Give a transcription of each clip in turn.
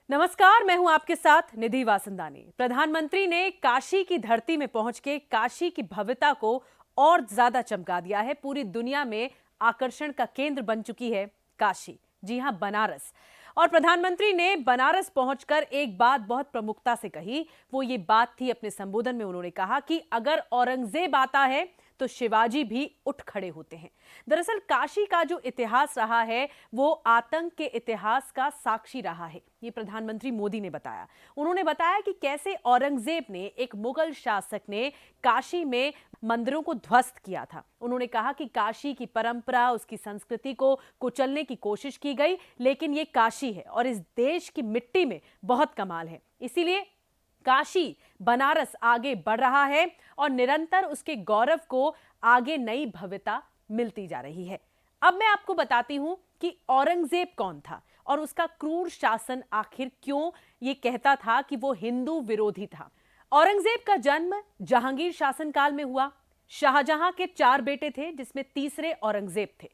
नमस्कार, मैं हूं आपके साथ निधि वासंदानी। प्रधानमंत्री ने काशी की धरती में पहुंच के काशी की भव्यता को और ज्यादा चमका दिया है। पूरी दुनिया में आकर्षण का केंद्र बन चुकी है काशी। जी हां, बनारस। और प्रधानमंत्री ने बनारस पहुंचकर एक बात बहुत प्रमुखता से कही। वो ये बात थी, अपने संबोधन में उन्होंने कहा कि अगर औरंगजेब आता है तो शिवाजी भी उठ खड़े होते हैं। दरअसल काशी का जो इतिहास रहा है वो आतंक के इतिहास का साक्षी रहा है, ये प्रधानमंत्री मोदी ने बताया। उन्होंने बताया कि कैसे औरंगजेब ने, एक मुगल शासक ने काशी में मंदिरों को ध्वस्त किया था। उन्होंने कहा कि काशी की परंपरा, उसकी संस्कृति को कुचलने की कोशिश की गई, लेकिन ये काशी है और इस देश की मिट्टी में बहुत कमाल है। इसीलिए काशी, बनारस आगे बढ़ रहा है और निरंतर उसके गौरव को आगे नई भव्यता मिलती जा रही है। अब मैं आपको बताती हूं कि औरंगजेब कौन था और उसका क्रूर शासन आखिर क्यों ये कहता था कि वो हिंदू विरोधी था। औरंगजेब का जन्म जहांगीर शासनकाल में हुआ। शाहजहां के 4 बेटे थे, जिसमें तीसरे औरंगजेब थे।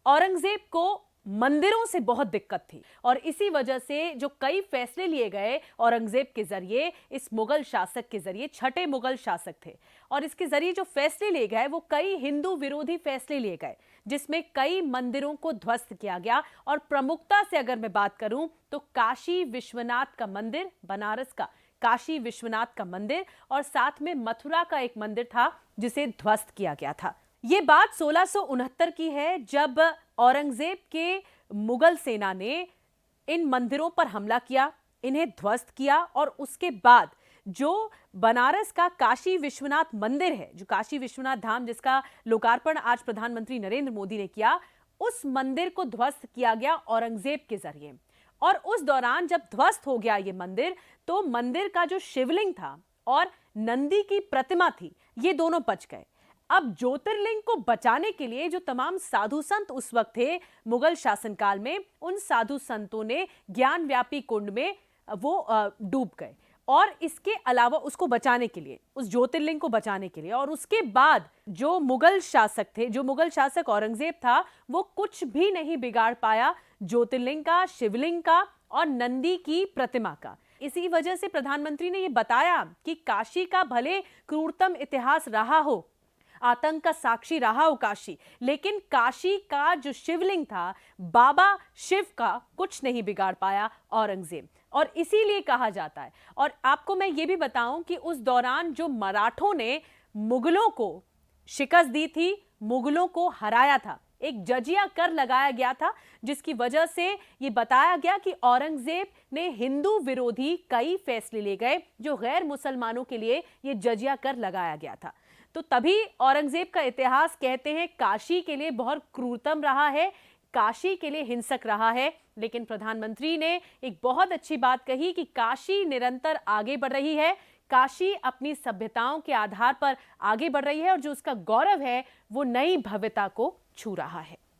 औरंगजेब को मंदिरों से बहुत दिक्कत थी और इसी वजह से जो कई फैसले लिए गए औरंगजेब के जरिए, इस मुगल शासक के जरिए, छठे मुगल शासक थे, और इसके जरिए जो फैसले लिए गए वो कई हिंदू विरोधी फैसले लिए गए, जिसमें कई मंदिरों को ध्वस्त किया गया। और प्रमुखता से अगर मैं बात करूं तो काशी विश्वनाथ का मंदिर, बनारस का काशी विश्वनाथ का मंदिर, और साथ में मथुरा का एक मंदिर था जिसे ध्वस्त किया गया था। ये बात 1669 की है, जब औरंगजेब के मुगल सेना ने इन मंदिरों पर हमला किया, इन्हें ध्वस्त किया, और उसके बाद जो बनारस का काशी विश्वनाथ मंदिर है, जो काशी विश्वनाथ धाम, जिसका लोकार्पण आज प्रधानमंत्री नरेंद्र मोदी ने किया, उस मंदिर को ध्वस्त किया गया औरंगजेब के जरिए। और उस दौरान जब ध्वस्त हो गया ये मंदिर, तो मंदिर का जो शिवलिंग था और नंदी की प्रतिमा थी, ये दोनों बच गए। अब ज्योतिर्लिंग को बचाने के लिए जो तमाम साधु संत उस वक्त थे मुगल शासनकाल में, उन साधु संतों ने ज्ञानव्यापी कुंड में वो डूब गए। और इसके अलावा उसको बचाने के लिए, उस ज्योतिर्लिंग को बचाने के लिए, और उसके बाद जो मुगल शासक थे, जो मुगल शासक औरंगजेब था, वो कुछ भी नहीं बिगाड़ पाया ज्योतिर्लिंग का, शिवलिंग का और नंदी की प्रतिमा का। इसी वजह से प्रधानमंत्री ने यह बताया कि काशी का भले क्रूरतम इतिहास रहा हो, आतंक का साक्षी रहा हो काशी, लेकिन काशी का जो शिवलिंग था, बाबा शिव का, कुछ नहीं बिगाड़ पाया औरंगजेब। और इसीलिए कहा जाता है, और आपको मैं ये भी बताऊं कि उस दौरान जो मराठों ने मुगलों को शिकस्त दी थी, मुगलों को हराया था, एक जजिया कर लगाया गया था, जिसकी वजह से ये बताया गया कि औरंगजेब ने हिंदू विरोधी कई फैसले ले गए, जो गैर मुसलमानों के लिए ये जजिया कर लगाया गया था। तो तभी औरंगजेब का इतिहास, कहते हैं, काशी के लिए बहुत क्रूरतम रहा है, काशी के लिए हिंसक रहा है। लेकिन प्रधानमंत्री ने एक बहुत अच्छी बात कही कि काशी निरंतर आगे बढ़ रही है, काशी अपनी सभ्यताओं के आधार पर आगे बढ़ रही है, और जो उसका गौरव है वो नई भव्यता को छू रहा है।